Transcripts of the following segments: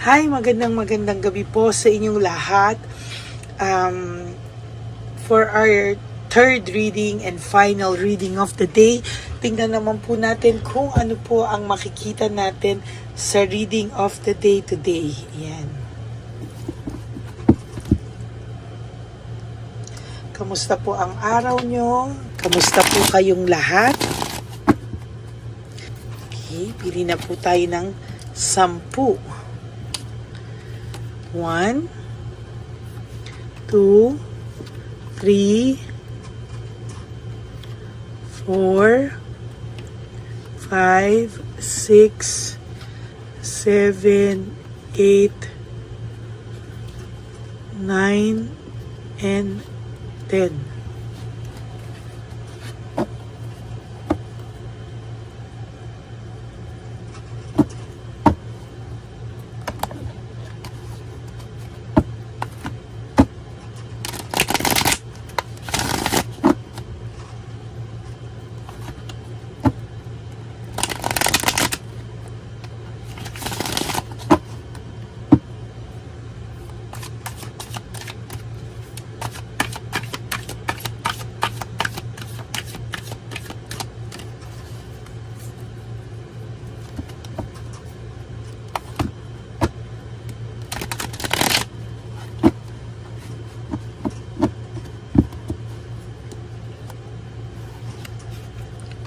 Hi, magandang gabi po sa inyong lahat. For our third reading and final reading of the day, tingnan naman po natin kung ano po ang makikita natin sa reading of the day today. Yan. Kamusta po ang araw nyo? Kamusta po kayong lahat? Okay, pili na po tayo ng 10. 1, 2, 3, 4, 5, 6, 7, 8, 9, and 10.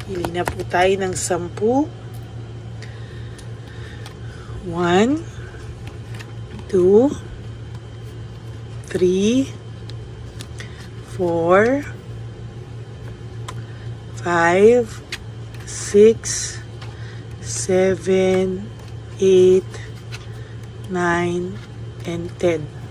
Pili na po tayo ng 10. 1, 2, 3, 4, 5, 6, 7, 8, 9, and 10.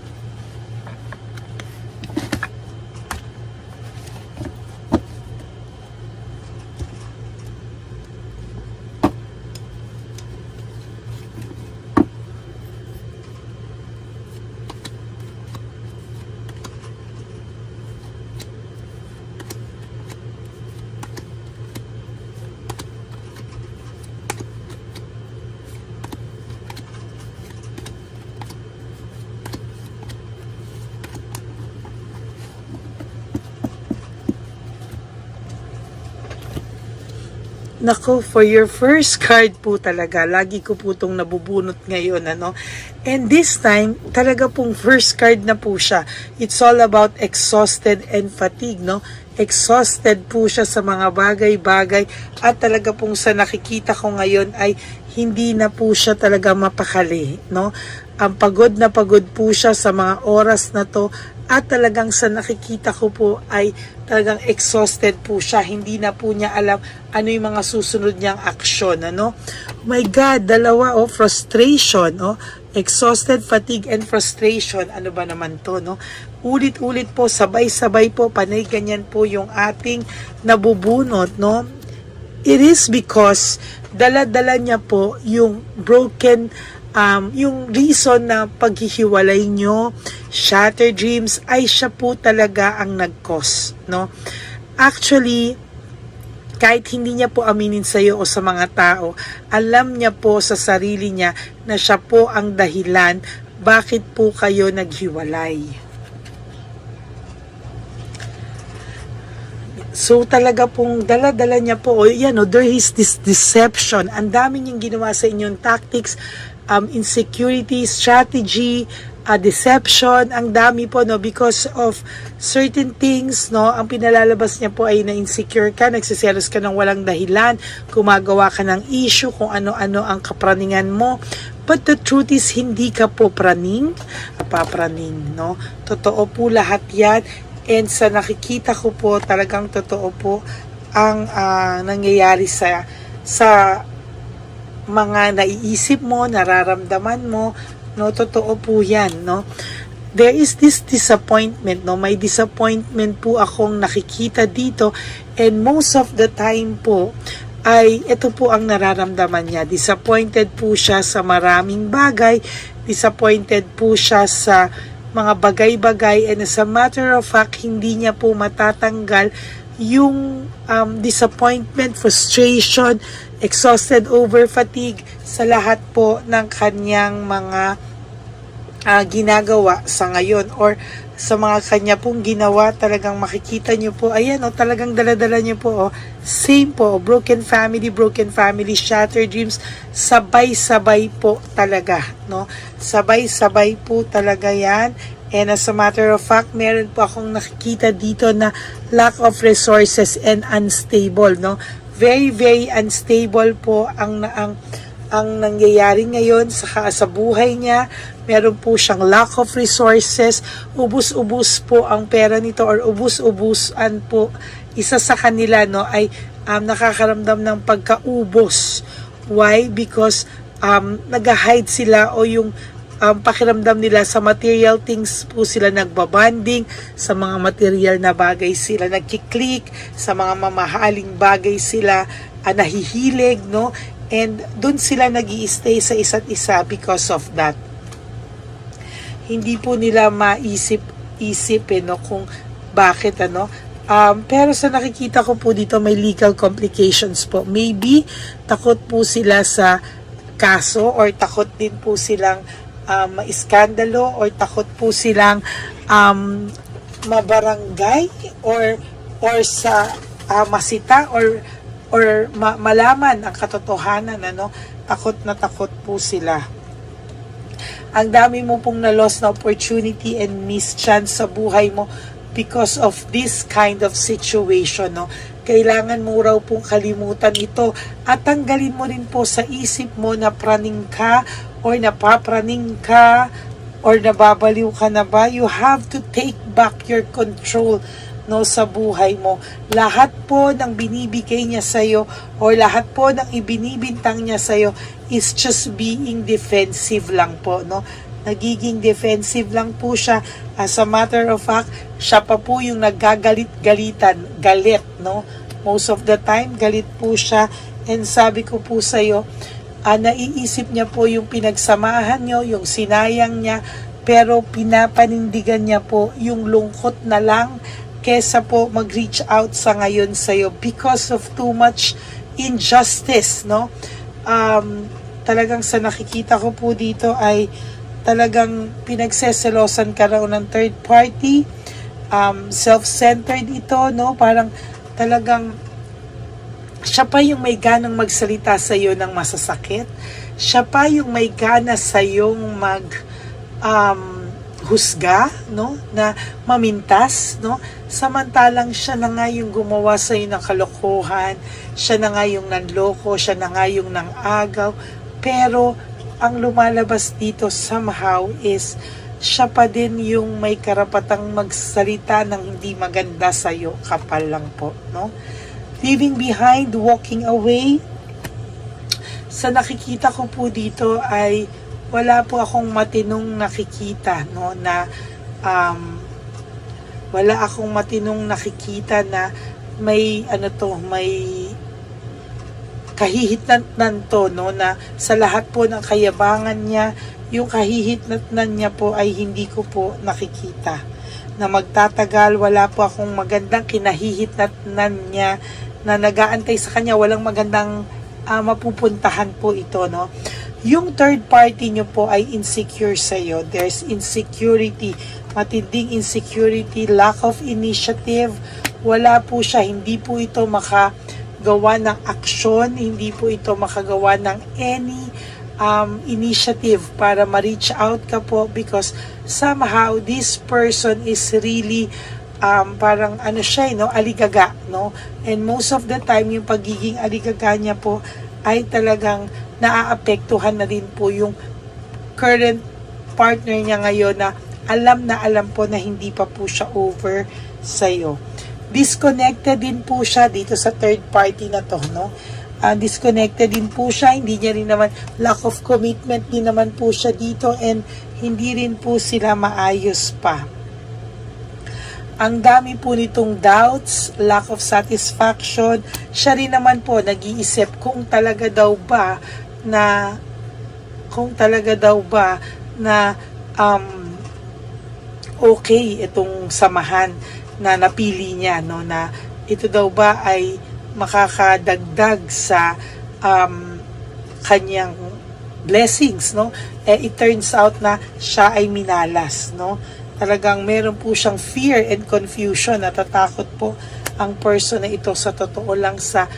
Nako, for your first card po talaga, lagi ko po itong nabubunot ngayon, ano? And this time, talaga pong first card na po siya. It's all about exhausted and fatigue, no? Exhausted po siya sa mga bagay-bagay at talaga pong sa nakikita ko ngayon ay hindi na po siya talaga mapakali, no? Ang pagod na pagod po siya sa mga oras na to at talagang sa nakikita ko po ay talagang exhausted po siya. Hindi na po niya alam ano yung mga susunod niyang aksyon, ano? Oh my God, dalawa, frustration, exhausted, fatigue, and frustration. Ano ba naman to, no? Ulit-ulit po, sabay-sabay po, panay ganyan po yung ating nabubunot, no? It is because dala-dala niya po yung broken, yung reason na paghihiwalay nyo, shattered dreams, ay siya po talaga ang nag-cause, no? Actually, kahit hindi niya po aminin sa iyo o sa mga tao, alam niya po sa sarili niya na siya po ang dahilan bakit po kayo naghiwalay. So talaga pong dala-dala niya po, there is this deception. Ang dami niyang ginawa sa inyong tactics, insecurity, strategy, deception, ang dami po, no, because of certain things, no, ang pinalalabas niya po ay na-insecure ka, nagsiselos ka ng walang dahilan, gumagawa ka ng issue kung ano-ano ang kapraningan mo. But the truth is, hindi ka po papraning, no? Totoo po lahat yan. And sa nakikita ko po, talagang totoo po ang nangyayari sa mga naiisip mo, nararamdaman mo, no? Totoo po yan, no? There is this disappointment, no? May disappointment po akong nakikita dito, and most of the time po ay ito po ang nararamdaman niya. Disappointed po siya sa maraming bagay, disappointed po siya sa mga bagay-bagay, and as a matter of fact, hindi niya po matatanggal yung disappointment, frustration, exhausted over fatigue sa lahat po ng kanyang mga ginagawa sa ngayon, or sa mga kanya pong ginawa. Talagang makikita nyo po, ayan talagang daladala nyo po, same po, broken family, shattered dreams, sabay-sabay po talaga, no? Sabay-sabay po talaga yan. And as a matter of fact, meron po akong nakikita dito na lack of resources and unstable, no? Very, very unstable po ang nangyayari ngayon sa buhay niya. Meron po siyang lack of resources, ubus-ubus po ang pera nito, or ubus-ubusan po. Isa sa kanila, no, ay nakakaramdam ng pagkaubos. Why? Because nag-hide sila, o yung pakiramdam nila sa material things po sila nagbabanding, sa mga material na bagay sila nagkiklik, sa mga mamahaling bagay sila nahihilig, no? And dun sila nag-i-stay sa isa't isa because of that. Hindi po nila maisip no, kung bakit, ano. Pero sa nakikita ko po dito, may legal complications po. Maybe takot po sila sa kaso, or takot din po silang maiskandalo, or takot po silang mabarangay, or sa masita, or malaman ang katotohanan, ano. Takot na takot po sila. Ang dami mo pong na-loss na opportunity and miss chance sa buhay mo because of this kind of situation, no? Kailangan mo raw pong kalimutan ito, at tanggalin mo rin po sa isip mo na praning ka, or napapraning ka, or nababaliw ka na ba. You have to take back your control, no, sa buhay mo. Lahat po ng binibigay niya sa'yo, or lahat po ng ibinibintang niya sa'yo, is just being defensive lang po, no? Nagiging defensive lang po siya. As a matter of fact, siya pa po yung naggagalit-galitan. Galit, no? Most of the time, galit po siya. And sabi ko po sa'yo, naiisip niya po yung pinagsamahan nyo, yung sinayang niya, pero pinapanindigan niya po yung lungkot na lang, kesa po mag-reach out sa ngayon sa'yo because of too much injustice, no? Talagang sa nakikita ko po dito ay talagang pinagseselosan ka raw ng third party, self-centered ito, no? Parang talagang siya pa yung may ganang magsalita sa iyo ng masasakit, siya pa yung may gana sa yung husga, no, na mamintas, no, samantalang siya na nga yung gumawa sa iyo ng kalokohan, siya na nga yung nanloko, siya na nga yung nangagaw. Pero ang lumalabas dito somehow is siya pa din yung may karapatang magsalita ng hindi maganda sa iyo. Kapal lang po, no? Leaving behind, walking away. Sa nakikita ko po dito ay wala po akong matinong nakikita, no, na wala akong matinong nakikita na may may kahihitnan to, no, na sa lahat po ng kayabangan niya, yung kahihitnan niya po ay hindi ko po nakikita na magtatagal. Wala po akong magandang kinahihitnan niya na nag-aantay sa kanya. Walang magandang mapupuntahan po ito, no. Yung third party nyo po ay insecure sa'yo. There's insecurity, matinding insecurity, lack of initiative. Wala po siya, hindi po ito makagawa ng aksyon, hindi po ito makagawa ng any initiative para ma-reach out ka po, because somehow this person is really parang siya, no, aligaga, no? And most of the time, yung pagiging aligaga niya po ay talagang naaapektuhan na din po yung current partner niya ngayon, na alam po na hindi pa po siya over sa'yo. Disconnected din po siya dito sa third party na to, no? Disconnected din po siya, hindi niya rin naman, lack of commitment din naman po siya dito, and hindi rin po sila maayos pa. Ang dami po nitong doubts, lack of satisfaction. Siya rin naman po nag-iisip kung talaga daw ba na okay itong samahan na napili niya, no, na ito daw ba ay makakadagdag sa kanyang blessings, no? It turns out na siya ay minalas, no? Talagang meron po siyang fear and confusion, natatakot po ang person na ito, sa totoo lang, sa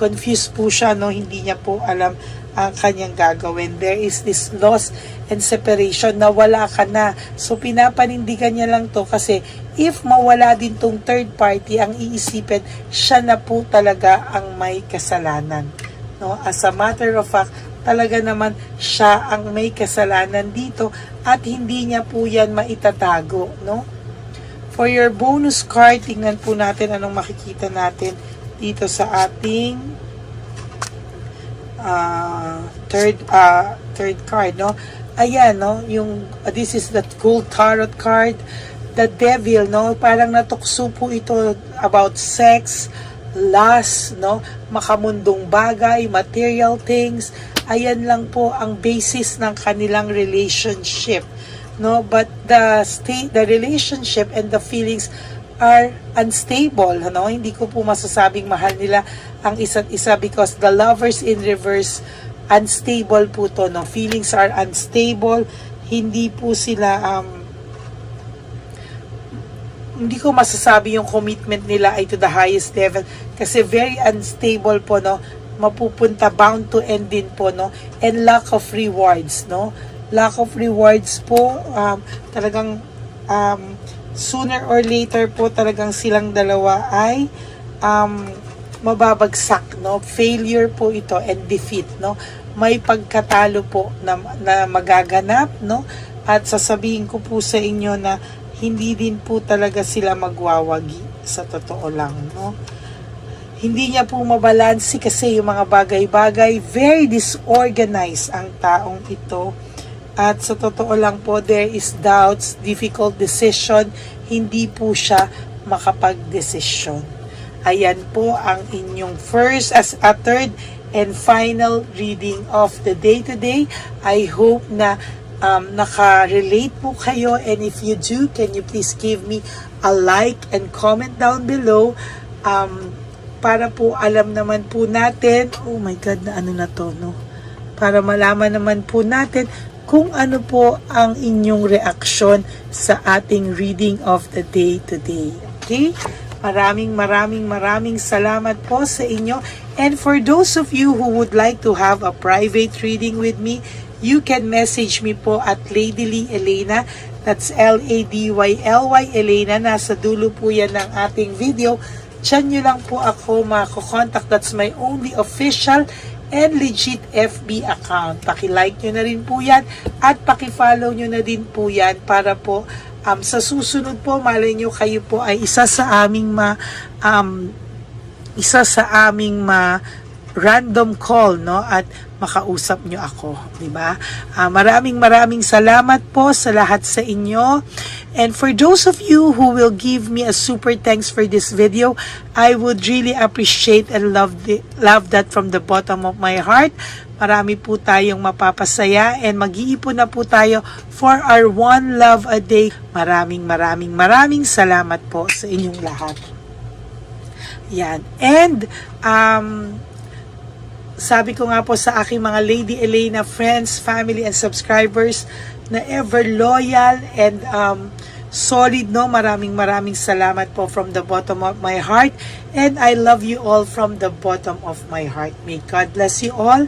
confused po siya, no? Hindi niya po alam ang kanyang gagawin. There is this loss and separation na wala ka na. So pinapanindigan niya lang to kasi if mawala din tong third party, ang iisipin, siya na po talaga ang may kasalanan. No? As a matter of fact, talaga naman siya ang may kasalanan dito at hindi niya po yan maitatago. No? For your bonus card, tingnan po natin anong makikita natin dito sa ating third card, no? Ayan, no? Yung this is the Gold Tarot card, the Devil, no? Parang natukso po ito about sex, lust, no? Makamundong bagay, material things. Ayan lang po ang basis ng kanilang relationship, no? But the relationship and the feelings are unstable, no? Hindi ko po masasabing mahal nila ang isa't isa because the lovers in reverse, unstable po to, no? Feelings are unstable, hindi po sila hindi ko masasabi yung commitment nila ay to the highest level kasi very unstable po, no? Mapupunta, bound to end din po, no? And lack of rewards, no? Lack of rewards po, talagang sooner or later po talagang silang dalawa ay mababagsak, no? Failure po ito and defeat, no? May pagkatalo po na magaganap, no? At sasabihin ko po sa inyo na hindi din po talaga sila magwawagi, sa totoo lang, no? Hindi niya po mabalansi kasi yung mga bagay-bagay, very disorganized ang taong ito. At sa totoo lang po, there is doubts, difficult decision, hindi po siya makapag-desisyon. Ayan po ang inyong third and final reading of the day today. I hope na naka-relate po kayo, and if you do, can you please give me a like and comment down below para po alam naman po natin, oh my God, na ano na to, no? Para malaman naman po natin kung ano po ang inyong reaksyon sa ating reading of the day today. Okay? Maraming salamat po sa inyo. And for those of you who would like to have a private reading with me, you can message me po at Lady Lee Elena. That's Ladyly Elena. Nasa dulo po yan ng ating video. Diyan nyo lang po ako mako-contact. That's my only official and legit FB account. Paki-like nyo na rin po yan at paki-follow nyo na din po yan para po sa susunod po, malay nyo kayo po ay isa sa aming random call, no? At makausap nyo ako, di ba? Maraming salamat po sa lahat sa inyo. And for those of you who will give me a super thanks for this video, I would really appreciate and love that from the bottom of my heart. Marami po tayong mapapasaya and mag-iipon na po tayo for our One Love a Day. Maraming salamat po sa inyong lahat. Yan. And sabi ko nga po sa aking mga Lady Elena friends, family, and subscribers na ever loyal and solid, no? Maraming salamat po from the bottom of my heart. And I love you all from the bottom of my heart. May God bless you all.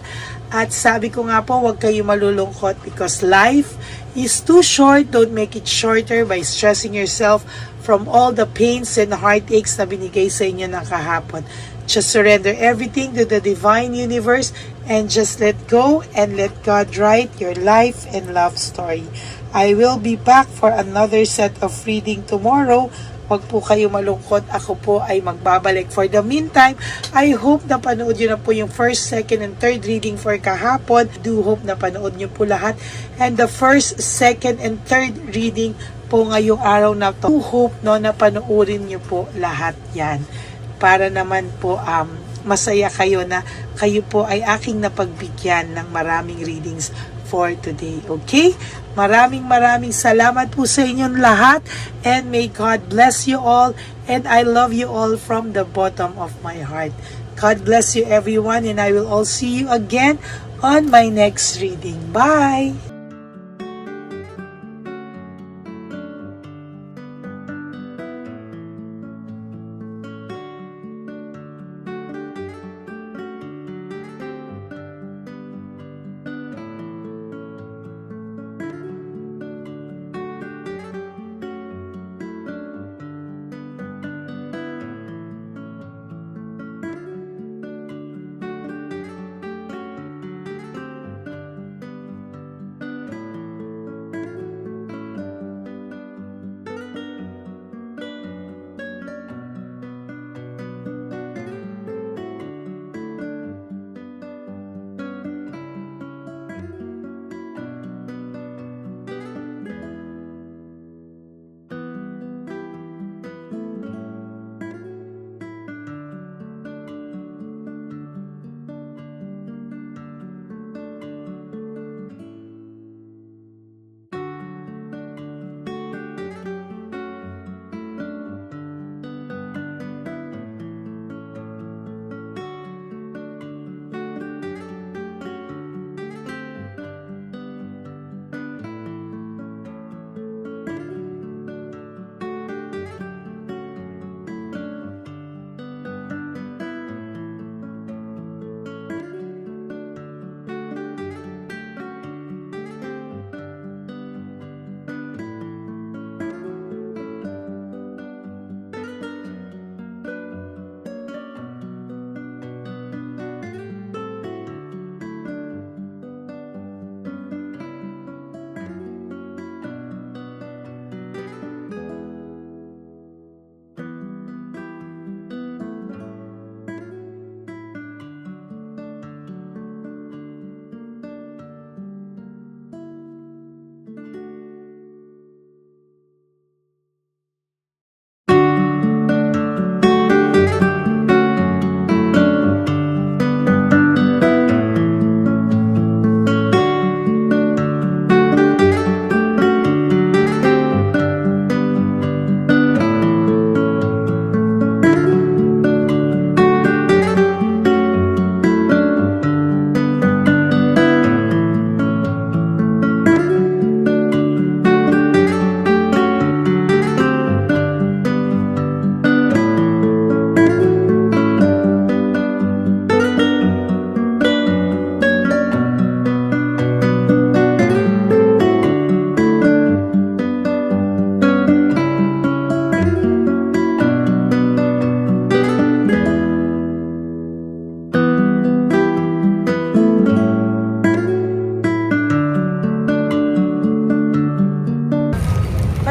At sabi ko nga po, huwag kayo malulungkot because life is too short. Don't make it shorter by stressing yourself from all the pains and heartaches na binigay sa inyo ng kahapon. Just surrender everything to the divine universe and just let go and let God write your life and love story. I will be back for another set of reading tomorrow. Huwag po kayo malungkot. Ako po ay magbabalik. For the meantime, I hope na panood nyo na po yung first, second, and third reading for kahapon. Do hope na panood nyo po lahat. And the first, second, and third reading po ngayong araw na to. Do hope, no, na panoorin nyo po lahat yan. Para naman po masaya kayo na kayo po ay aking napagbigyan ng maraming readings for today. Okay? Maraming salamat po sa inyong lahat and may God bless you all and I love you all from the bottom of my heart. God bless you everyone and I will all see you again on my next reading. Bye!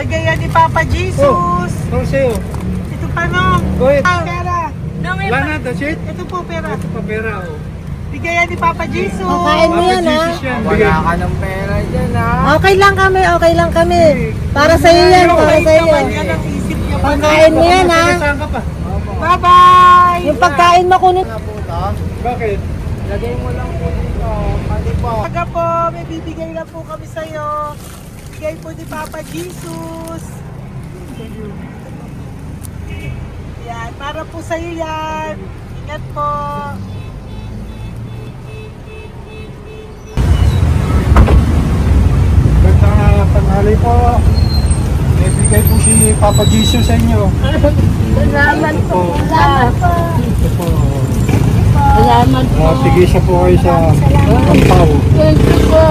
Pagaya ni Papa Jesus. Ano sa'yo? Ito pa no. Go ahead. Pera. Wala na, that's it? Ito po pera. Ito pa pera, oh. Bigayan ni Papa Jesus. Kain mo yan, ha? Jesus yan. Wala ka ng pera dyan, ha? Okay lang kami, okay lang kami. Para sa iyo yan, para sa iyo. Naman yan ang isip niya pa. Pagkain mo yan, ha? Saan ka pa? Bye-bye. Yung pagkain mo kunin. Nga po to. Bakit? Lagay mo lang po dito. Pati po. Aga po, may bibigay lang po kami sa'yo. Bigay po ni Papa Jesus. Yan, para po sa'yo yan. Ingat po. Magandang tanghali po. May bigay po si Papa Jesus sa inyo. Salamat po. Salamat po. Ito po. Salamat po. Sige siya po kayo sa Ampaw. Thank you po.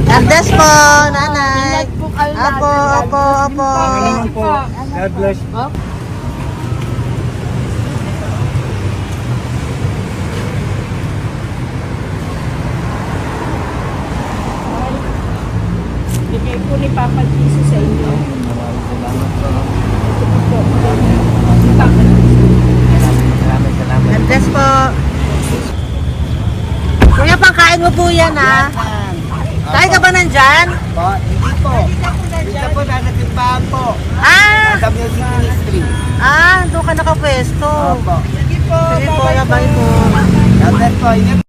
God bless po, nanay. Ingat po kayo lahat. Apo, apo, apo. Pangalaman po. God bless. Bigay po ni Papa Jesus sa inyo. God bless po. Kuya, pangkain mo po yan, ha? Kain ka ba nandyan? Po, hindi po. Dito po nagatimpaan po. Ah! Sa Music Ministry. Doon ka nakapwesto. Opo. Sige po, bye po. God bless po. Ingat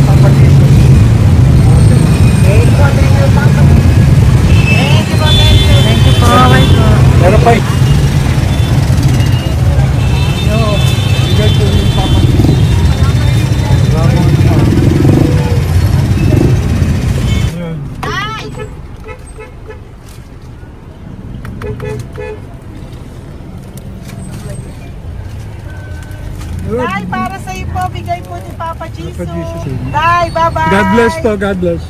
Papa Jesus. Thank you po, thank you. Bye. Yo, bigay ko yung Papa Jesus. Ramon pa. Yun. Yun. Tay, para sa iyo po, bigay po ni Papa Jesus. Papa Jesus. Tay, bye-bye. God bless po, God bless.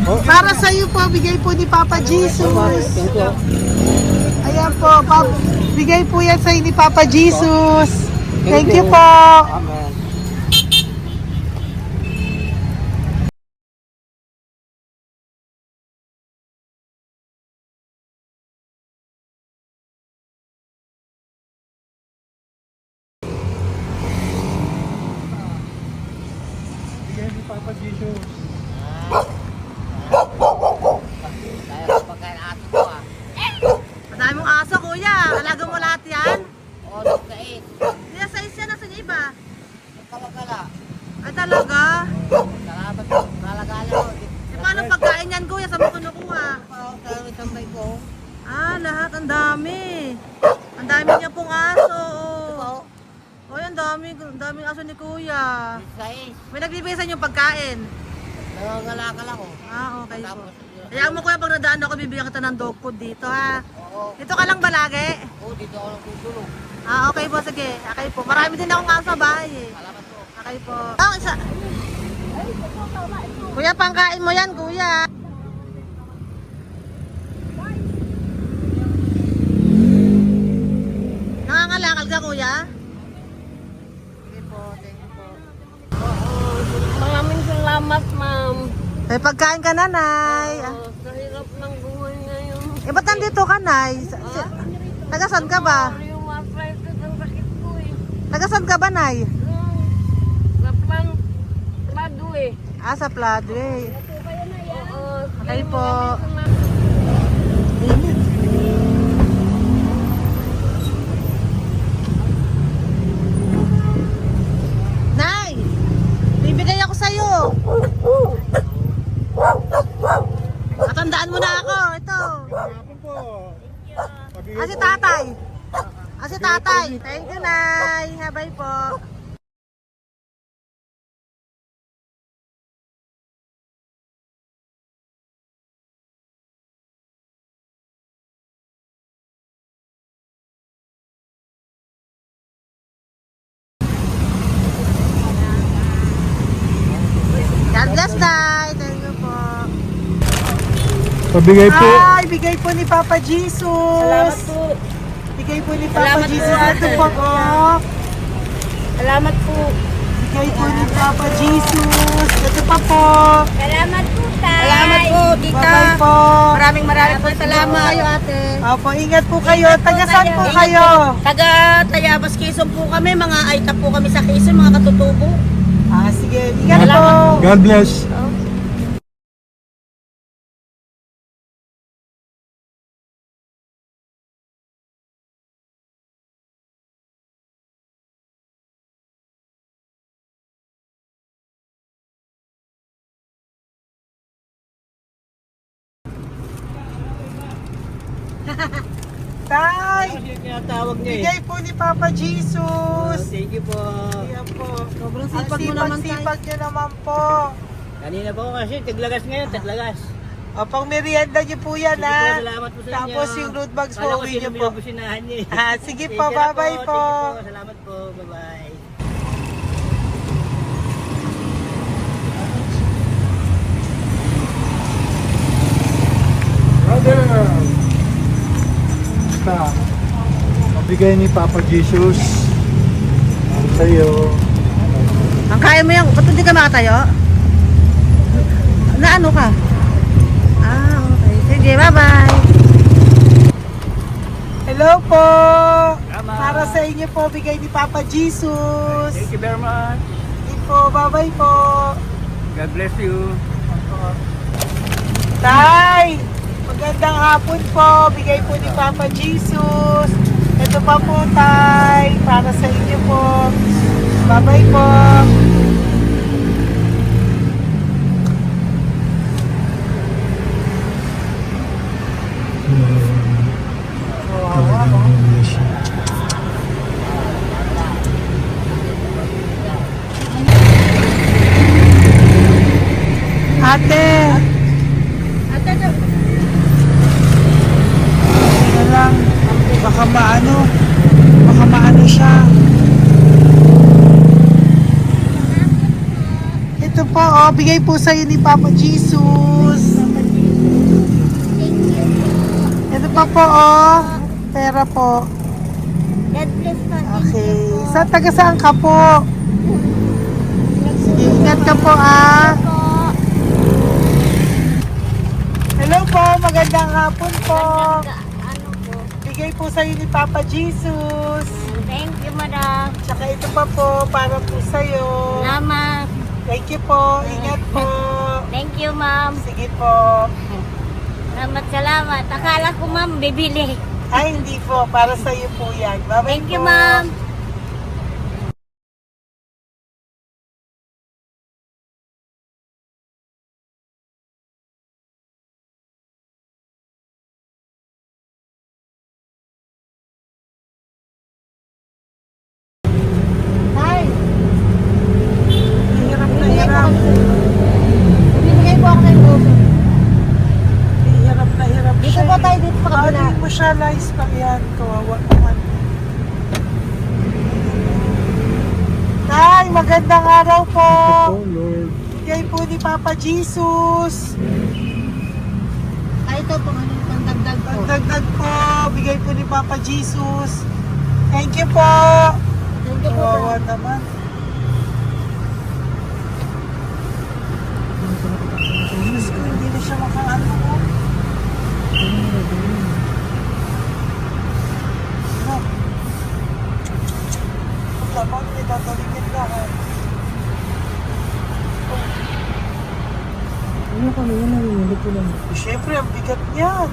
Oh, Para sa iyo po, bigay po ni Papa Jesus. Ayan po, bigay po yan sa iyo ni Papa Jesus. Thank you po. bigay ni Papa Jesus. Kaya pagkain ato ko ah. Madami mong aso, kuya. Alaga mo lahat yan. O, nagkait. Kaya sa isya, nasa niya iba. Kalagala. Ay talaga. Salamat po. Kalagala ko. E paano pagkain yan, kuya? Saan mo kinukuha? Sa tambay ko. Ah, lahat. Ang dami. Ang dami niya pong aso. Ito. Oy, ang daming aso ni kuya. Sais. May nagbibigay sa inyo pagkain. Nangangalakal ako. Ah, okay po. Tapos, Hayaan mo kuya, pag nadaan ako, bibigyan kita ng dog food dito, ha? oo. Dito ka lang ba lagi? Oo, dito ako nagtutulog. Ah, okay po, sige. Okay po. Marami din akong aso sa bahay, eh. Salamat po. Okay po. Oh, isa. Kuya, pangkain mo yan, kuya. Nangangalakal ka, kuya? Sige po, thank you po. Maraming salamat, ma'am. May pagkain ka, nanay. Sa hirap ng buhay ngayon. Eh, ba't nandito ka, nay? Tagasan ka ba? Yung arthritis ang sakit ko eh. Tagasan ka ba, nay? Sa plado eh. Ah, sa Pladway. Oo. Okay po. Nay! Bibigay ako sa'yo. Matandaan mo na ako. Ito. Hapon po. Ah, si tatay. Ah, si tatay. Thank you, Nay. Habay po. God bless, Tay. Thank you po. Pabigay po. Ay, bigay po ni Papa Jesus. Salamat po. Bigay po ni Papa Salamat Jesus. po, Ito ate. po, oh. Salamat po. Bigay po ni Papa Jesus. Ito pa po. Salamat po, tay. Salamat po, tita. Bye-bye po. Maraming po salamat. Kayo, ate. Opo, ingat po kayo. Taga saan po kayo? Taga Tayabas, Quezon po kami. Mga aita po kami sa Quezon, mga katutubo. Ah, sige. Ingat po. God bless. Tay, Tinatawag niya bigay po ni Papa Jesus. Thank you po. Ayan po. Sobrang Ang sipag mo naman, Tay. sipag niyo naman po. Kanina po kasi, taglagas ngayon, taglagas. O, pang merienda niyo po yan, Sige po, ha? salamat po sa inyo. Tapos yung road bags po, Kala ko uwi niyo sino po. binubusinahan niyo eh. Ah, sige Thank po, you na bye-bye po. Thank you po, salamat po, bye-bye. Brother. Basta. Pabigay ni Papa Jesus. Sa'yo. Ang kaya mo yan. Ba't hindi ka makatayo? Na ano ka? Ah, okay. Sige, bye-bye. Hello po. Para sa inyo po, bigay ni Papa Jesus. Thank you very much. Sige po, bye-bye po. God bless you. Tay, magandang hapon po. Bigay po ni Papa Jesus. Ito pa po, Tay. Para sa inyo po. Bye-bye po. Kawawa, no? Ate! Ate, Ano lang, baka maano siya. Ito po, oh, bigay po sa'yo ni Papa Jesus. Ito pa po, oh, pera po. God bless po. Okay, taga saan ka po? Sige, ingat ka po, ah. Hello po, magandang hapon po. Ano po? Bigay po sa'yo ni Papa Jesus. Thank you, madam. Tsaka ito pa po, para po sa'yo. Salamat. Thank you po, ingat po. Thank you, ma'am. Sige po. Salamat. Akala ko, ma'am, bibili. Ay, hindi po, para sa'yo po yan. Bye-bye Thank you, po. ma'am. Tay, Hirap na hirap. bibigay po ako ng goso. Hirap Dito siya. po tayo, dito sa kabila. Hindi mo siya lies pa yan. Kawawa naman. Tay, magandang araw po. Oh, Lord. Bigay po ni Papa Jesus. Ay, ito po, ano yung pangdagdag po. Dagdag po. Bigay po ni Papa Jesus. Thank you po. Thank you po, Kawawa tay. naman. Diyos ko, hindi na siya makaano po. Ano? Pagkabang, may tataligin lahat. Ano kami yun ang hindi ko lang. Siyempre, ang bigat niyan.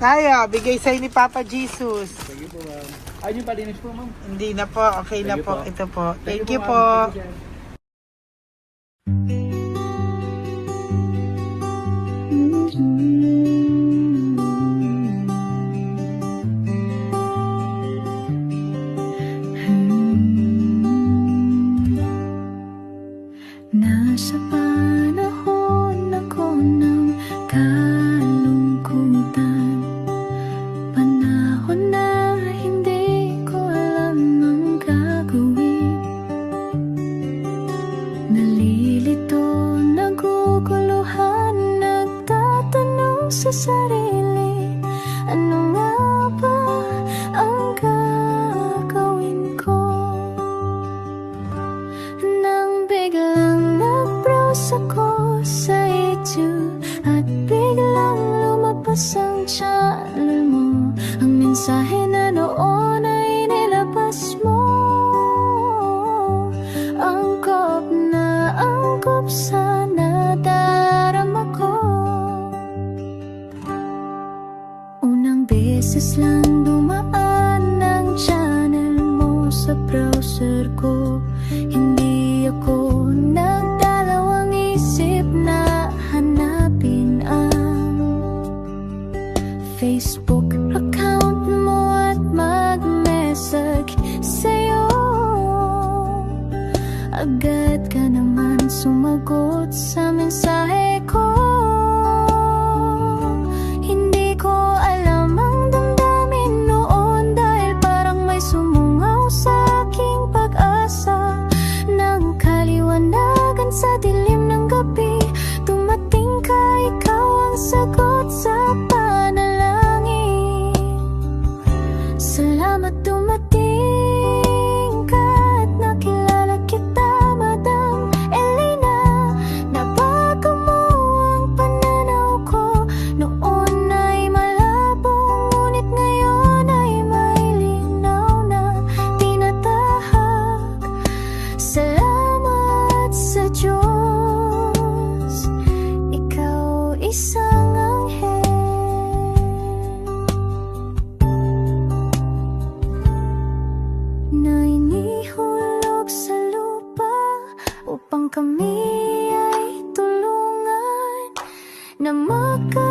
Kaya, bigay sa'yo ni Papa Jesus. Sige po, ma'am. Ay, yung palinis po, ma'am. Hindi na po, okay na Thank you po. po. Ito po. Thank you ma'am. po. Thank you, sir. Nasa panahon ako ng kalungkutan, panahon na hindi ko alam ang gagawin. Nalilito, naguguluhan, nagtatanong sa sarili, ano nga ba ang gagawin ko? Nang biglang nag-browse ako sa YouTube at biglang lumabas ang channel mo, ang mensahe na noon ay nilabas mo. Angkop sa nadarama ko. Unang beses lang dumaan ang channel mo sa browser ko. Hindi ako nagdalawang isip na hanapin ang Facebook account mo at mag-message sa'yo. Agad ka naman sumagot sa mensahe ko. Hindi ko alam ang damdamin noon, dahil parang may sumungaw sa aking pag-asa. Nang kaliwanagan sa dilim ng gabi, dumating ka, ikaw ang sagot sa panalangin. Salamat dumating ka at nakilala kita, Madam Elena. Nabago mo ang pananaw ko. Noon ay malabo, ngunit ngayon ay may linaw na tinatahak. Salamat sa Diyos, ikaw isang anghel na inihulog sa lupa upang kami na